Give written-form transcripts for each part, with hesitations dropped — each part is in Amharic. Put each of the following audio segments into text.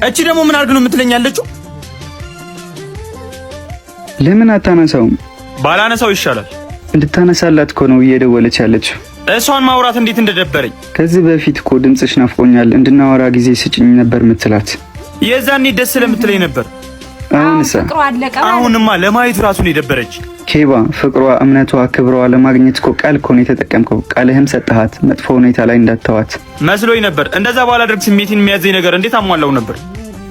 እቺ ደግሞ ምን አድርግ ነው የምትለኛለችው? ለምን አታነሳውም? ባላነሳው ይሻላል። እንድታነሳላት እኮ ነው እየደወለች ያለችው። እሷን ማውራት እንዴት እንደደበረኝ። ከዚህ በፊት እኮ ድምጽሽ ናፍቆኛል እንድናወራ ጊዜ ስጭኝ ነበር ምትላት። የዛኔ ደስ ለምትለኝ ነበር። አሁንማ ለማየት ራሱን የደበረች። ኬባ ፍቅሯ፣ እምነቷ፣ ክብሯ ለማግኘት እኮ ቃል እኮ ነው የተጠቀምከው። ቃልህም ሰጠሃት መጥፎ ሁኔታ ላይ እንዳታዋት መስሎኝ ነበር። እንደዛ ባላደርግ ስሜቴን የሚያዘኝ ነገር እንዴት አሟላው ነበር።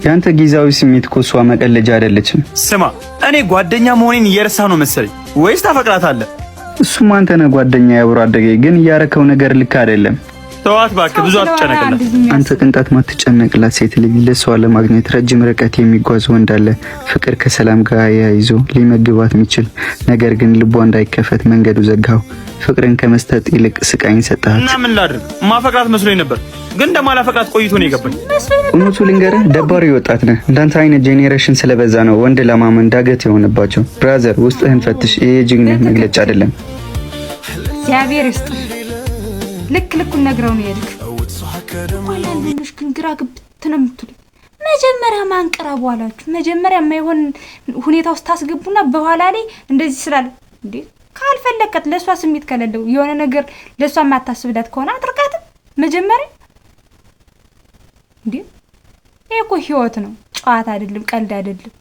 ያንተ ጊዜያዊ ስሜት እኮ እሷ መቀለጃ አይደለችም። ስማ እኔ ጓደኛ መሆኔን እየረሳ ነው መሰለኝ። ወይስ ታፈቅራታለህ? እሱማ አንተ ነህ ጓደኛ ያብሮ አደገ፣ ግን ያረከው ነገር ልክ አይደለም። ተዋት እባክህ፣ ብዙ አትጨነቅላት። አንተ ቅንጣት ማትጨነቅላት ሴት ልጅ ለሷ ለማግኘት ረጅም ርቀት የሚጓዝ ወንድ አለ። ፍቅር ከሰላም ጋር ያይዞ ሊመግባት የሚችል ነገር ግን ልቧ እንዳይከፈት መንገዱ ዘጋው። ፍቅርን ከመስጠት ይልቅ ስቃይን ሰጣት። እና ምን ላድርግ? ማፈቅራት መስሎኝ ነበር፣ ግን እንደማላፈቅራት ቆይቶ ነው የገባኝ። እውነቱ ልንገርህ ደባሪ ወጣት ነህ። እንዳንተ አይነት ጄኔሬሽን ስለበዛ ነው ወንድ ለማመን ዳገት የሆነባቸው። ብራዘር ውስጥህን ፈትሽ። ይሄ ጅግነት መግለጫ አይደለም። እግዚአብሔር ይስጥ። ልክ ልኩን ነግረው ነው የሄድክ። ወላሂ ግን ግራ ግብት ነው የምትሉ። መጀመሪያ ማንቀራቡ አላችሁ። መጀመሪያ የማይሆን ሁኔታ ውስጥ ታስገቡና በኋላ ላይ እንደዚህ ስላለ እንዴ ካልፈለከት ለሷ ስሜት ከሌለው የሆነ ነገር ለሷ ማታስብላት ከሆነ አጥርቃት መጀመሪያ። እንዴ ይሄ እኮ ህይወት ነው፣ ጨዋታ አይደለም፣ ቀልድ አይደለም።